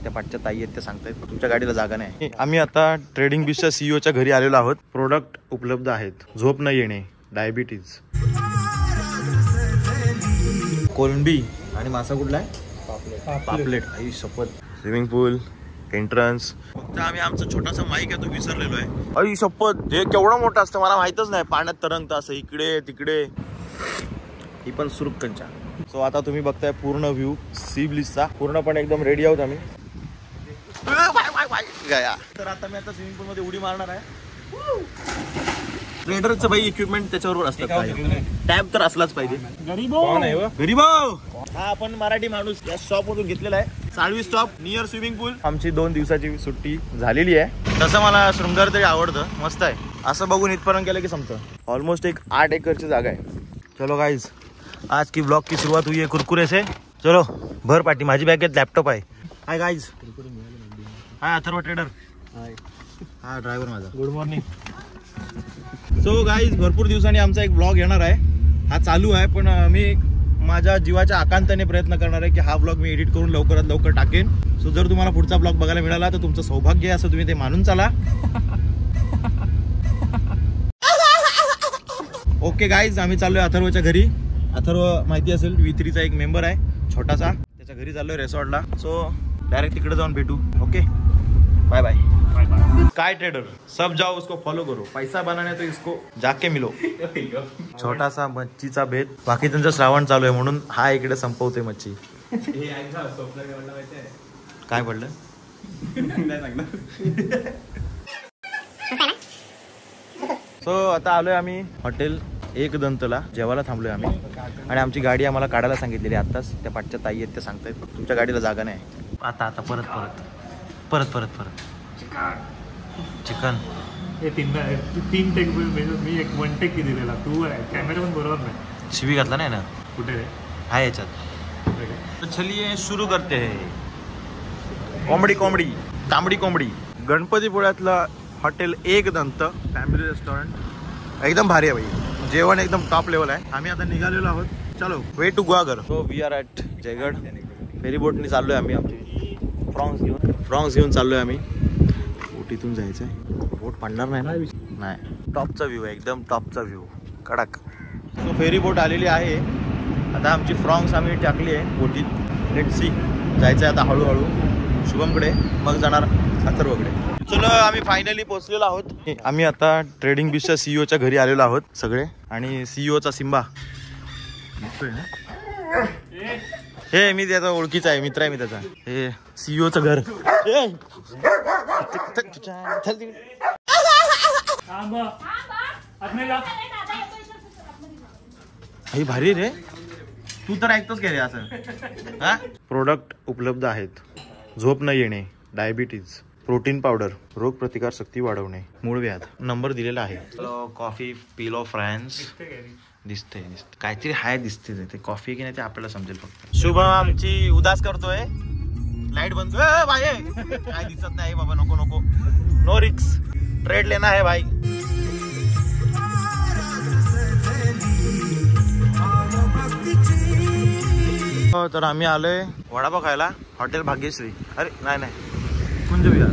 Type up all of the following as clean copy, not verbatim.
त्या पाठच्या ताई आहेत, त्या सांगतायत तुमच्या गाडीला जागा नाही. आम्ही आता ट्रेडिंग बीचच्या सीईओच्या घरी आलेलो आहोत. प्रोडक्ट उपलब्ध आहेत. झोप न येणे, डायबिटीज, कोलंबी आणि मासा कुठला आहे, पापलेट. आई शपथ. स्विमिंग पूल, एंट्रन्स. फक्त आम्ही आमचा छोटासा माईक आहे तो विसरलेलो आहे. आई शपथ, हे केवढं मोठं असतं मला माहितच नाही. पाण्यात तरंगतं असं इकडे तिकडे. ही पण सुरकंचा. सो आता तुम्ही बघताय पूर्ण व्ह्यू सी ब्लीचचा. पूर्णपणे एकदम रेडी आहोत आम्ही. तर आता मी स्विमिंग पूल मध्ये उडी मारणार आहे. ट्रेडरचं भाई इक्विपमेंट त्याच्याबरोबर असतं. टॅब तर असलाच पाहिजे. गरीब हा आपण मराठी माणूस या शॉप मधून घेतलेला आहे. साळवी स्टॉप नियर स्विमिंग पूल. आमची 2 दिवसाची सुट्टी झालेली आहे. तसं मला शृंगार तरी आवडतं, मस्त आहे. असं बघून इथपर्यंत केलं की संपतं. ऑलमोस्ट एक 8 एकरची जागा आहे. चलो गाइज, आज की ब्लॉग की सुरुवात हुई है कुरकुरे से. चलो भर पार्टी. माझी बॅगेत लॅपटॉप आहे. Hi guys. Hi Atharva trader. हा ड्रायव्हर माझा. Good morning. सो गाइज, भरपूर दिवसांनी आमचा एक ब्लॉग येणार आहे. हा चालू आहे, पण मी माझ्या जीवाच्या आकांताने प्रयत्न करणार आहे की हा ब्लॉग मी एडिट करून लवकरात लवकर टाकेन. सो जर तुम्हाला पुढचा ब्लॉग बघायला मिळाला तर तुमचं सौभाग्य आहे असं तुम्ही ते मानून चाला. ओके गाइज, आम्ही चाललोय अथर्वच्या घरी. अथर्व माहिती असेल V3चा एक मेंबर आहे छोटासा. त्याच्या घरी चाललोय रिसॉर्टला. सो डायरेक्ट तिकडे जाऊन भेटू. Okay, bye bye. काय ट्रेडर, सब जाओ उसको फॉलो करो. पैसा बनाने तो इसको जाके मिलो. छोटासा मच्छीचा भेद. बाकी त्यांचं श्रावण चालू आहे म्हणून हा इकडे संपवतोय मच्छी. काय पडलं सो आता आलोय आम्ही हॉटेल एक दंतला. जेवायला थांबलोय आम्ही. आणि आमची गाडी आम्हाला काढायला सांगितलेली आत्ताच. त्या पाठच्या ताई आहेत, त्या सांगतायत तुमच्या गाडीला जागा नाही. आता परत परत परत परत परत चिकन. हे 3 टेक मी 1 टेक दिलेला. तू कॅमेरा पण बरोबर नाही. शिवी घातला नाही ना कुठे रे आहे याच्यात. तो चलिए शुरू करते हैं. कॉमेडी तांबडी कॉमेडी. गणपतीपुळ्यातलं हॉटेल एक दंत फॅमिली रेस्टॉरंट एकदम भारी आहे भाई. जेवण एकदम टॉप लेवल आहे. आम्ही आता निघालेलो आहोत. चलो way to Guhagar. So we are at Jaigad. फेरीबोटनी चाललोय आम्ही. आमची फ्रॉन्स घेऊन चाललोय आम्ही. बोटीतून जायचंय. बोट पडणार नाही. टॉपचा व्ह्यू आहे, एकदम टॉपचा व्ह्यू, कडक. सो फेरी बोट आलेली आहे. आता आमची फ्रॉन्स आम्ही टाकली आहे बोटीत. Let's see. जायचं आहे आता हळूहळू शुभमकडे, मग जाणार अथर्वकडे. चलो आम्ही फायनली पोहोचलेलो आहोत. आम्ही आता ट्रेडिंग बीचच्या सीईओच्या घरी आलेलो आहोत सगळे. आणि सीईओचा सिम्बा हे मी त्याचा ओळखीचा आहे, मित्र आहे मी त्याचा. हे सीईओचं घर. हे भारी रे. तू तर ऐकतोच का रे असं. हा प्रोडक्ट उपलब्ध आहेत. झोप न येणे, डायबिटीज, प्रोटीन पावडर, रोग प्रतिकार शक्ती वाढवणे, मूळव्याध. नंबर दिलेला आहे. कॉफी पिलो फ्रेंड्स. दिसते काहीतरी हाय दिसते. ते कॉफी की नाही ते आपल्याला समजेल फक्त. शुभम आमची उदास करतोय. लाईट बंद. काय दिसत नाही बाबा. नको नो रिक्स. ट्रेड लेना है भाई. तर आम्ही आलोय वडापाव खायला हॉटेल भाग्यश्री. अरे नाही कुंज विहार.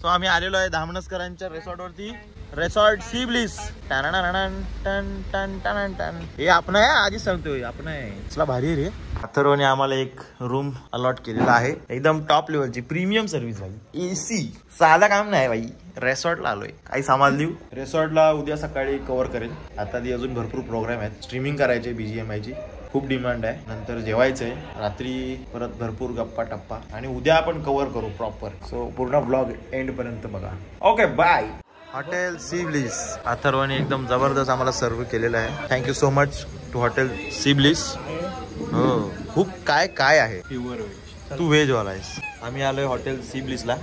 तो आम्ही आलेलो आहे धामणसकरांच्या रिसॉर्ट वरती. Resort Sea Bliss. हे आपण आहे, आधीच सांगतोय आपण आहे. चला भारी रे. अथर्वने आम्हाला एक रूम अलॉट केलेला आहे. एकदम टॉप लेवलची प्रीमियम सर्व्हिस भाई. AC. साधा काम नाही भाई. रिसॉर्टला आलोय. काही सामान देऊ. रिसॉर्टला उद्या सकाळी कव्हर करेल. आता ती अजून भरपूर प्रोग्राम आहेत. स्ट्रीमिंग करायचे BGMI ची खूप डिमांड आहे. नंतर जेवायचंय. रात्री परत भरपूर गप्पा टप्पा. आणि उद्या आपण कव्हर करू प्रॉपर. सो पूर्ण ब्लॉग एंड पर्यंत बघा. Okay bye. Hotel sea bliss. अथर्वने एकदम जबरदस्त आम्हाला सर्व केलेलं आहे. Thank you so much to hotel sea bliss. हो खूप काय आहे. तू व्हेज वाला आहेस. आम्ही आलोय हॉटेल सी ब्लीसला.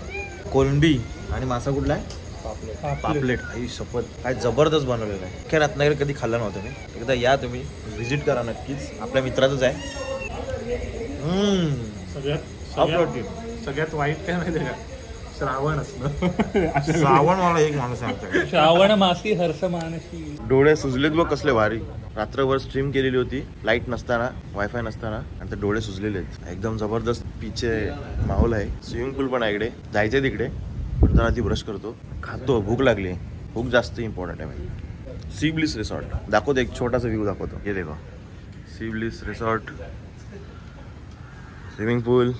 कोलंबी आणि मासा कुठला आहे, पापलेट. आई शपथ, काय जबरदस्त बनवलेलं आहे. काय रत्नागिरी कधी खाल्लं नव्हतं मी. एकदा या तुम्ही, व्हिजिट करा नक्कीच. आपल्या मित्राचंच आहे. सगळ्यात वाईट काय माहिती का, श्रावण असणं. श्रावण मला एक माणूस आहे. श्रावण मासी हर्ष मानसी. डोळे सुजलेत बघ कसले भारी. रात्रभर स्ट्रीम केलेली होती, लाईट नसताना, वायफाय नसताना, आणि ते डोळे सुजलेले आहेत. एकदम जबरदस्त पिचे माहोल आहे. स्विमिंग पूल पण आहे इकडे. जायचंय तिकडे, पण जरा ती ब्रश करतो, खातो. भूक लागली. भूक जास्त इम्पॉर्टंट आहे. सी ब्लिस रिसॉर्ट दाखवतो, एक छोटासा व्ह्यू दाखवतो. हे देखो, सी ब्लिस रिसॉर्ट, स्विमिंग पूल,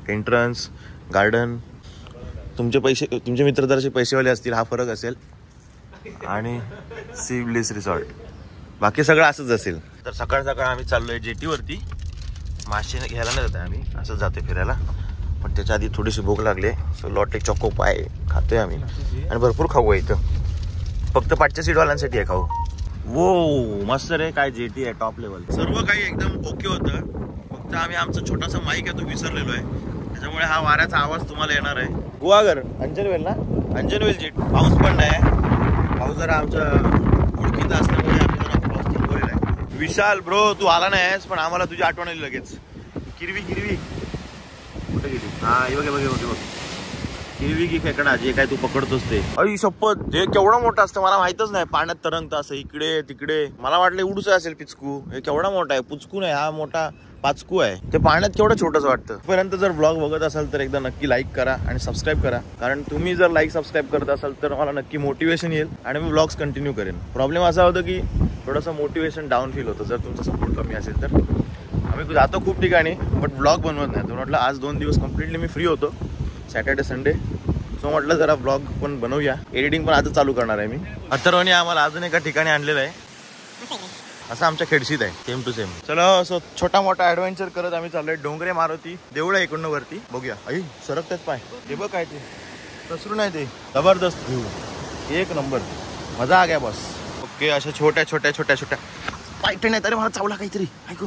एंट्रन्स, गार्डन. तुमचे मित्र जरासे पैसेवाले असतील, हा फरक असेल. आणि सी ब्लिस रिसॉर्ट, बाकी सगळं असंच असेल. तर सकाळ सकाळ आम्ही चाललोय जेटीवरती. मासे घ्यायला नाही जात आम्ही, असंच जातोय फिरायला. पण त्याच्या आधी थोडीशी भूक लागली, सो लॉटे चॉको पाय खातोय आम्ही. आणि भरपूर खाऊ आहे इथं, फक्त पाठच्या सीटवाल्यांसाठी आहे खाऊ. वो मस्त रे, काय जेटी आहे टॉप लेवल. सर्व काही एकदम ओके होतं. फक्त आम्ही आमचा छोटासा माईक आहे तो विसरलेलो आहे, त्याच्यामुळे हा वाऱ्याचा आवाज तुम्हाला येणार आहे. गुहागर अंजनवेल ना, अंजनवेल जेट. पाऊस पण नाही, पाऊस जरा आमच्या ओळखीचा असल्यामुळे आम्ही जरा पाऊस थांबवलेला आहे. विशाल ब्रो, तू आला नाहीस पण आम्हाला तुझी आठवण आली लगेच. किरवी किरवी कुठे गेली? हा हे बघ बघ बघ, किरवी की खेकडा जे काय तू पकडतोस ते. अई शपथ, हे केवढं मोठं असतं मला माहितच नाही. पाण्यात तरंगतं असं इकडे तिकडे. मला वाटलं उडूच असेल पिचकू. हे केवढा मोठा आहे. पुचकू नाही, हा मोठा पाचकू आहे. ते पाण्यात केवढं छोटंच वाटतं. पर्यंत जर ब्लॉग बघत असाल तर एकदा नक्की लाईक करा आणि सबस्क्राईब करा, कारण तुम्ही जर लाईक सबस्क्राईब करत असाल तर मला नक्की मोटिवेशन येईल आणि मी ब्लॉग्स कंटिन्यू करेन. प्रॉब्लेम असा होतं की थोडंसं मोटिवेशन डाऊन फील होतं जर तुमचा सपोर्ट कमी असेल तर. आम्ही जातो खूप ठिकाणी बट ब्लॉग बनवत नाही. तर म्हटलं आज 2 दिवस कम्प्लिटली मी फ्री होतो, सॅटर्डे संडे. सो म्हटलं जरा ब्लॉग पण बनवूया. एडिटिंग पण आजच चालू करणार आहे मी. अथर्वने आम्हाला अजून एका ठिकाणी आणलेलं आहे, असं आमच्या खेडशीत आहे, सेम टू सेम. चलो, सो छोटा मोठा ऍडव्हेंचर करत आम्ही चाललोय. डोंगरे मारुती देऊळ आहे इकडनं वरती, बघूया. आई सरकतात पाय, ते बघ काय ते कसरू नाही ते. जबरदस्त व्ह्यू, एक नंबर, मजा आ गया बस. ओके, अशा छोट्या छोट्या छोट्या छोट्या पायटण आहेत. अरे मला चावला काहीतरी, ऐकू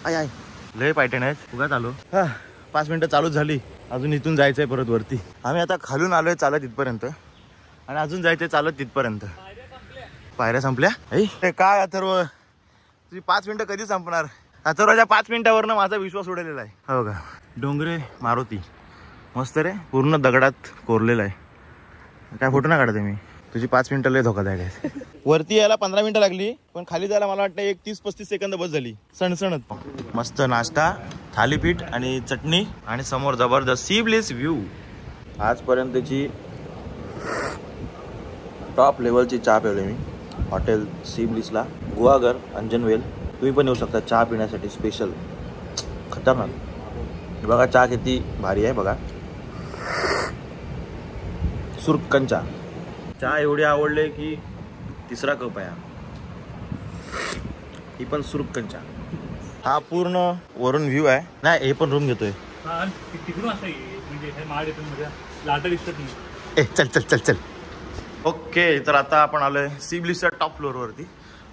आय आय लय पायटण आहेत. उगाच आलो. 5 मिनिटं चालूच झाली, अजून इथून जायचंय परत वरती. आम्ही आता खालून आलोय चालत तिथपर्यंत, आणि अजून जायचंय चालत तिथपर्यंत. पायऱ्या संपल्या. हे काय अथर्व, तुझी 5 मिनिटं कधी संपणार? अथर्वच्या 5 मिनिटावरनं माझा विश्वास उडलेला आहे. हो का, डोंगरे मारुती मस्त रे, पूर्ण दगडात कोरलेला आहे. काय फोटो ना काढते मी. तुझी 5 मिनिटं लय धोकादायक आहे. वरती यायला 15 मिनिटं लागली, पण खाली जायला मला वाटतं 30-35 सेकंद बस झाली सणसणत. मस्त नाश्ता, थालीपीठ आणि चटणी, आणि समोर जबरदस्त सी ब्लिस व्ह्यू. आजपर्यंतची टॉप लेवलची चहा पिवली मी हॉटेल सी ब्लिसला, गुहागर अंजनवेल. तुम्ही पण येऊ शकता चहा पिण्यासाठी स्पेशल. खतरनाक. बघा चहा किती भारी आहे बघा. सुरकन चहा एवढी आवडले की 3रा कप आहे. ही पण सुरकन चहा. हा पूर्ण वरून व्ह्यू आहे. नाही, हे पण रूम घेतोय. चल चल चल चल. ओके, तर आता आपण आलोय सी ब्लिसच्या टॉप फ्लोअर वरती,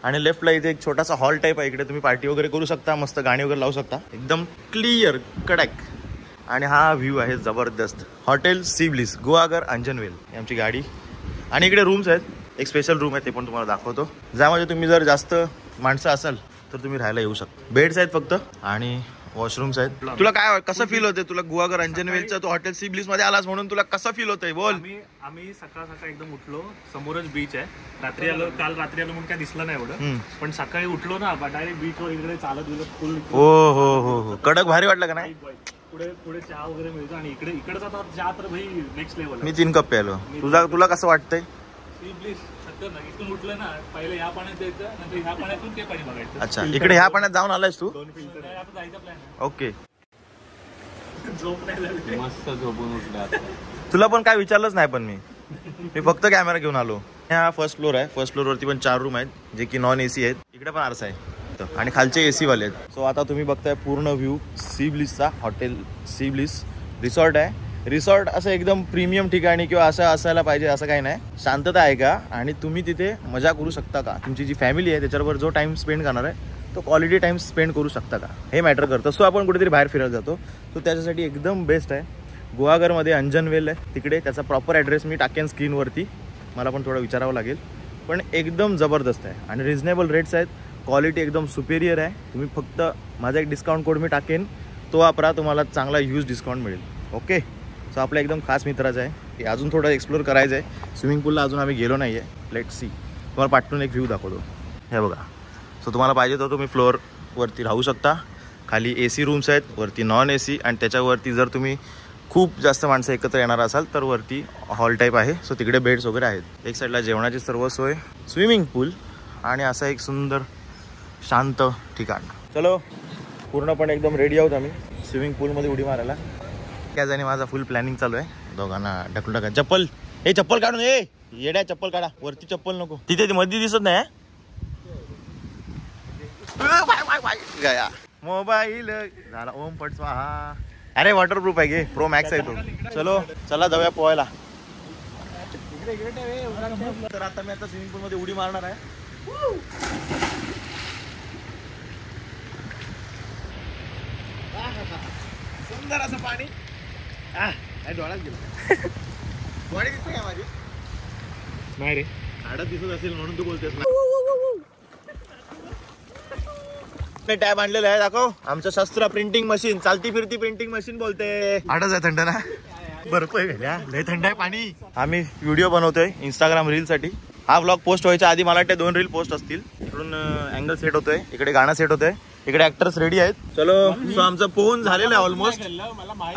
आणि लेफ्टला इथे एक छोटासा हॉल टाईप आहे. इकडे तुम्ही पार्टी वगैरे करू शकता, मस्त गाणी वगैरे लावू शकता, एकदम क्लिअर कडक. आणि हा व्ह्यू आहे जबरदस्त. Hotel sea bliss Guhagar Anjanvel, आमची गाडी. आणि इकडे रूम्स आहेत, एक स्पेशल रूम आहे, ते पण तुम्हाला दाखवतो. ज्यामध्ये तुम्ही जर जास्त माणसं असाल तर तुम्ही राहायला येऊ शकता. बेड्स आहेत फक्त, आणि वॉशरूम्स आहेत. तुला काय कसं फील होते? तुला गुहागर अंजनवेलचं तू हॉटेल सी ब्लिस मध्ये आलास म्हणून तुला कसं फील होतंय बोल. आम्ही सकाळ सकाळ एकदम उठलो, समोरच बीच आहे. रात्री आलो, काल रात्री आलो म्हणून काय दिसलं नाही एवढं, पण सकाळी उठलो ना डायरेक्ट बीच वर इकडे चालत गेलो फुल. हो हो हो हो, कडक भारी वाटलं का नाही? पुढे चहा वगैरे मिळतो, आणि इकडचा चहा तर भाई नेक्स्ट लेवल. मी 3 कप प्यालो. तुला कसं वाटतंय? सी ब्लिस इथून उठलं ना, पहिले ह्या पाण्यात जायचं, नंतर ह्या पाण्यातून ते पाणी बघायचं. अच्छा, इकडे ह्या पाण्यात जाऊन आलायस तू? 2 फिल्टर आहे. आता जायचा प्लॅन. ओके, झोप नाही झाली, मस्त झोपून उठला. तुला पण काय विचारलंच नाही, पण मी फक्त कॅमेरा घेऊन आलो. हा फर्स्ट फ्लोर आहे. फर्स्ट फ्लोर वरती पण 4 रूम आहेत, जे की नॉन AC आहेत. इकडे पण आरसा आहे, आणि खालचे AC वाले आहेत. सो आता तुम्ही बघताय पूर्ण व्ह्यू सी ब्लिसचा. हॉटेल सी ब्लिस रिसॉर्ट आहे. रिसॉर्ट असं एकदम प्रीमियम ठिकाणी किंवा असं असायला पाहिजे असं काही नाही. शांतता आहे का, आणि तुम्ही तिथे मजा करू शकता का, तुमची जी फॅमिली आहे त्याच्याबरोबर जो टाइम स्पेंड करणार आहे तो क्वालिटी टाइम स्पेंड करू शकता का, हे मॅटर करतं. सो आपण कुठेतरी बाहेर फिरायला जातो, तो त्याच्यासाठी एकदम बेस्ट आहे. गुहागरमध्ये अंजनवेल आहे तिकडे. त्याचा प्रॉपर ॲड्रेस मी टाकेन स्क्रीनवरती, मला पण थोडं विचारावं लागेल. पण एकदम जबरदस्त आहे, आणि रिजनेबल रेट्स आहेत. क्वालिटी एकदम सुपेरियर आहे. तुम्ही फक्त माझा एक डिस्काउंट कोड मी टाकेन, तो वापरा, तुम्हाला चांगला ह्यूज डिस्काउंट मिळेल. ओके, सो आपल्या एकदम खास मित्राचं आहे. हे अजून थोडं एक्सप्लोर करायचं आहे. स्विमिंग पूलला अजून आम्ही गेलो नाही आहे. Let's see. तुम्हाला पाठवून एक व्ह्यू दाखवतो. हे बघा. सो तुम्हाला पाहिजे तर तुम्ही फ्लोअरवरती राहू शकता. खाली AC रूम्स आहेत, वरती नॉन AC, आणि त्याच्यावरती जर तुम्ही खूप जास्त माणसं एकत्र येणार असाल तर वरती हॉल टाईप आहे. सो तिकडे बेड्स वगैरे आहेत. एक साईडला जेवणाची सर्व सोय, स्विमिंग पूल आणि असा एक सुंदर शांत ठिकाण. चलो पूर्णपणे एकदम रेडी आहोत आम्ही स्विमिंग पूलमध्ये उडी मारायला. त्या जाणी माझा फुल प्लॅनिंग चालू आहे. दोघांना ढकलून टाका. चप्पल, हे चप्पल काढून, हे येड्या चप्पल काढा. वरती चप्पल नको, तिथे मध्ये दिसत नाही. गया मोबाईल झाला. ओम पट स्वाहा. अरे वॉटरप्रूफ आहे गे, प्रो मॅक्स आहे तो. चलो चला जाऊया पोहायला. तर आता मी स्विमिंग पूल मध्ये उडी मारणार आहे. सुंदर असं पाणी. डोळ्यात गेलं. बॉडी दिसते का माझी? नाही रे, आडत दिसत असेल म्हणून तू बोलतेस ना. टॅब आणलेलं आहे, दाखव. आमचं शस्त्र प्रिंटिंग मशीन, चालती फिरती प्रिंटिंग मशीन बोलते. आडच आहे. थंड ना? बर्फ आहे गेल्या, लय थंड आहे पाणी. आम्ही व्हिडिओ बनवतोय इंस्टाग्राम रील साठी. हा व्लॉग पोस्ट व्हायच्या आधी मला वाटतं 2 रील पोस्ट असतील. इकडून अँगल सेट होतोय, इकडे गाणं सेट होतंय, इकडे ऍक्टर्स रेडी आहेत. चलो. सो आमचं पोहून झालेलं आहे ऑलमोस्ट.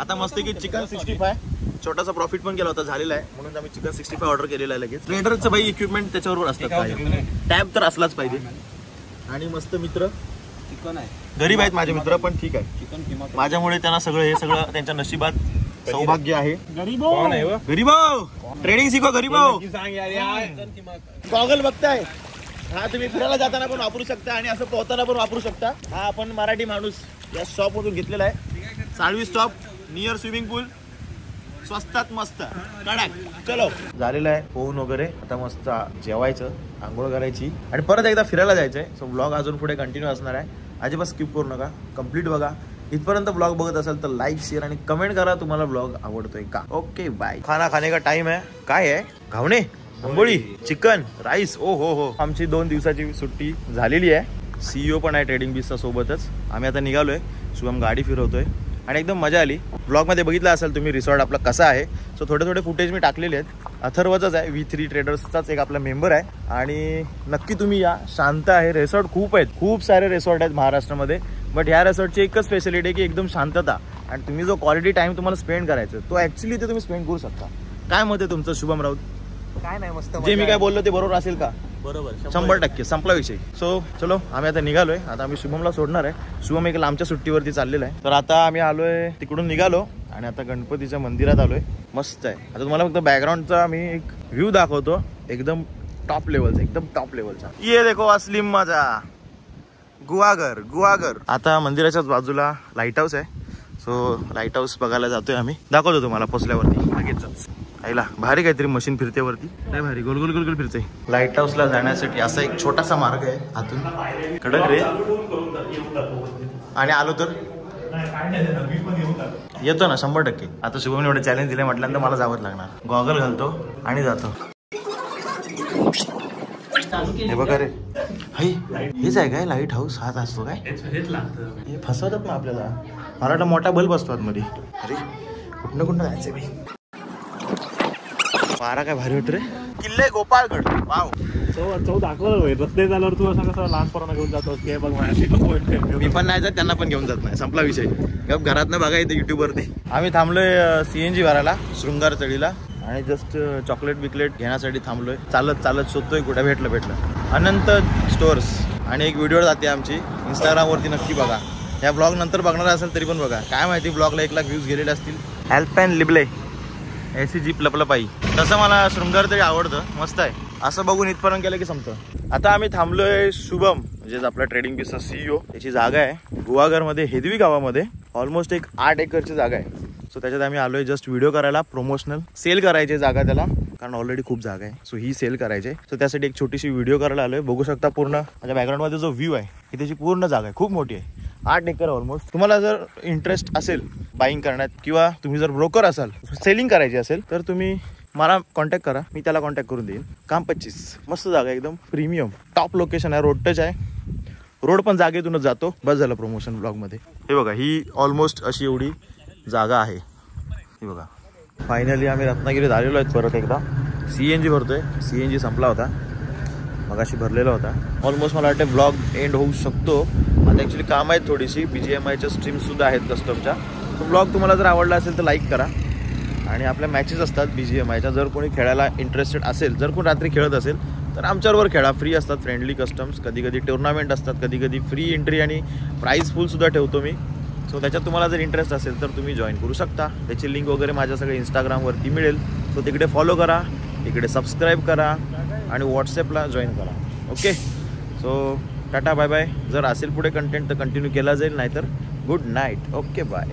आता मस्त की चिकन 65 छोटासा प्रॉफिट पण केला होता, झालेला आहे. म्हणून आम्ही चिकन 65 ऑर्डर केलेला आहे लगेच. ट्रेडरचं भाई इक्विपमेंट त्याच्याबरोबर असतात. टॅब तर असलाच पाहिजे. आणि मस्त मित्र चिकन आहे. गरीब आहेत माझे मित्र, पण ठीक आहे. माझ्यामुळे त्यांना सगळं हे सगळं त्यांच्या नशिबात सौभाग्य आहे. गरीबो ट्रेडिंग शिको. गरीबो गॉगल बघताय हा, तुम्ही फिरायला जाताना पण वापरू शकता आणि असं पोहताना पण वापरू शकता. हा आपण मराठी माणूस या शॉप मधून घेतलेला आहे. साळवी स्टॉप नियर स्विमिंग पूल. स्वस्तात मस्त कडक. चलो झालेलं आहे पोहून वगैरे. आता मस्त जेवायचं, आंघोळ करायची आणि परत एकदा फिरायला जायचंय. सो ब्लॉग अजून पुढे कंटिन्यू असणार आहे. अजिबात स्किप करू नका, कम्प्लीट बघा. इथपर्यंत ब्लॉग बघत असाल तर लाईक शेअर आणि कमेंट करा तुम्हाला ब्लॉग आवडतोय का. Okay bye. खाना खाने का टाइम आहे. काय आहे? घावणे, आंबोळी, चिकन, राईस. ओ हो. आमची 2 दिवसाची सुट्टी झालेली आहे. CEO पण आहे ट्रेडिंग बीचच्या सोबतच. आम्ही आता निघालोय. शुभम गाडी फिरवतोय आणि एकदम मजा आली. ब्लॉगमध्ये बघितलं असेल तुम्ही रिसॉर्ट आपला कसा आहे. सो थोडे फुटेज मी टाकलेले आहेत. अथर्वचाच आहे, V3 ट्रेडर्सचाच एक आपला मेंबर आहे. आणि नक्की तुम्ही या, शांत आहे. रिसॉर्ट खूप आहेत, खूप सारे रिसॉर्ट आहेत महाराष्ट्रामध्ये. बट ह्या रिसॉर्टची एकच स्पेशालिटी आहे की एकदम शांतता. आणि तुम्ही जो क्वालिटी टाइम तुम्हाला स्पेंड करायचा तो ऍक्च्युली ते तुम्ही स्पेंड करू शकता. काय मत आहे तुमचं शुभम राऊत? काय नाही, मस्त. जे मी काय बोललो ते बरोबर असेल का? बरोबर, 100% संपला विषय. सो चलो आम्ही आता निघालोय. आता आम्ही शुभमला सोडणार आहे. शुभम एक लांबच्या सुट्टीवरती चाललेला आहे. तर आता आम्ही आलोय तिकडून निघालो आणि आता गणपतीच्या मंदिरात आलोय. मस्त आहे. आता तुम्हाला फक्त बॅकग्राऊंडचा मी एक व्ह्यू दाखवतो, एकदम टॉप लेवलचा, एकदम टॉप लेवलचा. ये देखो अस्लिम माझा गुहागर. आता मंदिराच्याच बाजूला लाईट हाऊस आहे. सो लाईट हाऊस बघायला जातोय आम्ही. दाखवतो तुम्हाला पोचल्यावरती लगेचच. आईला भारी काहीतरी मशीन फिरते वरती. काय भारी गोल गोल गोल गोल फिरते. लाईट हाऊसला जाण्यासाठी असा एक छोटासा मार्ग आहे आतून. कडक रे. आणि आलो तर येतो ना 100%. आता शुभमने एवढं चॅलेंज दिले म्हटल्यानंतर मला जावंच लागणार. गॉगल घालतो आणि जातो. हे बघा रे, हेच आहे काय लाईट हाऊस? हाच असतो काय? हे फसवतात ना आपल्याला. मला वाटतं मोठा बल्ब असतो आतमध्ये. अरे कुठनं जायचंय बाई. वारा काय भारी वाटत रे. किल्ले गोपाळगड. वाव. चौ दाखवलं रस्ते झाल्यावर तू असं कसं लहानपणा घेऊन जातोस की बघ मी पण नाही जात, त्यांना पण घेऊन जात नाही. संपला विषय. घरात न बघा इथे युट्यूब वरती. आम्ही थांबलोय CNG भरायला शृंगार चढीला आणि जस्ट चॉकलेट बिकलेट घेण्यासाठी थांबलोय. चालत शोधतोय कुठे भेटलं. अनंत स्टोअर्स आणि एक व्हिडिओ जाते आमची इंस्टाग्राम वरती, नक्की बघा. या ब्लॉग नंतर बघणार असेल तरी पण बघा. काय माहिती ब्लॉगला 1 लाख व्ह्यूज गेलेले असतील. अल्पाइन लिबले ऐसी जीप लपलपाई. तसं मला शृंगार तरी आवडतं, मस्त आहे. असं बघून इथपर्यंत गेलं की संपतं. आता आम्ही थांबलोय शुभम म्हणजे आपला ट्रेडिंग बिझनेस CEO. त्याची जागा आहे गुहागरमध्ये, हेदवी गावामध्ये. ऑलमोस्ट एक 8 एकरची जागा आहे. सो त्याच्यात आम्ही आलोय जस्ट व्हिडिओ करायला, प्रोमोशनल सेल करायची जागा त्याला, कारण ऑलरेडी खूप जागा आहे. सो ही सेल करायची. सो त्यासाठी एक छोटीशी व्हिडिओ करायला आलोय. बघू शकता पूर्ण माझ्या बॅकग्राऊंडमध्ये जो व्ह्यू आहे ही त्याची पूर्ण जागा आहे, खूप मोठी आहे. 8 एकर ऑलमोस्ट. तुम्हाला जर इंटरेस्ट असेल बाईंग करण्यात किंवा तुम्ही जर ब्रोकर असाल, सेलिंग करायची असेल तर तुम्ही मला कॉन्टॅक्ट करा, मी त्याला कॉन्टॅक्ट करून देईन. काम 25. मस्त जागा, एकदम प्रीमियम टॉप लोकेशन आहे. रोड टच आहे, रोड पण जागेतूनच जातो. बस झालं प्रमोशन ब्लॉगमध्ये. हे बघा ही ऑलमोस्ट अशी एवढी जागा आहे. हे बघा फायनली आम्ही रत्नागिरीत आलेलो आहेत परत एकदा. CNG भरतोय. CNG संपला होता मगाशी भरलेला होता. ऑलमोस्ट मला वाटतं ब्लॉग एंड होऊ शकतो. आता ॲक्च्युली काम आहेत थोडीशी. BGMIच्या स्ट्रीमसुद्धा आहेत कस्टमच्या. तो ब्लॉग तुम्हाला जर आवडला असेल तर लाईक करा. आणि आपल्या मॅचेस असतात BGMIच्या. जर कोणी खेळायला इंटरेस्टेड असेल, जर कोणी रात्री खेळत असेल तर आमच्याबरोबर खेळा. फ्री असतात, फ्रेंडली कस्टम्स. कधी कधी टुर्नामेंट असतात, कधी कधी फ्री एंट्री आणि प्राईज फुलसुद्धा ठेवतो मी. सो त्याच्यात तुम्हाला जर इंटरेस्ट असेल तर तुम्ही जॉईन करू शकता. त्याची लिंक वगैरे माझ्या सगळ्या इंस्टाग्रामवरती मिळेल. सो तिकडे फॉलो करा, इकडे सबस्क्राईब करा आणि व्हॉट्सॲपला जॉईन करा. Okay, so tata bye bye. जर असेल पुढे कंटेंट तर कंटिन्यू केला जाईल, नाहीतर गुड नाईट. Okay bye.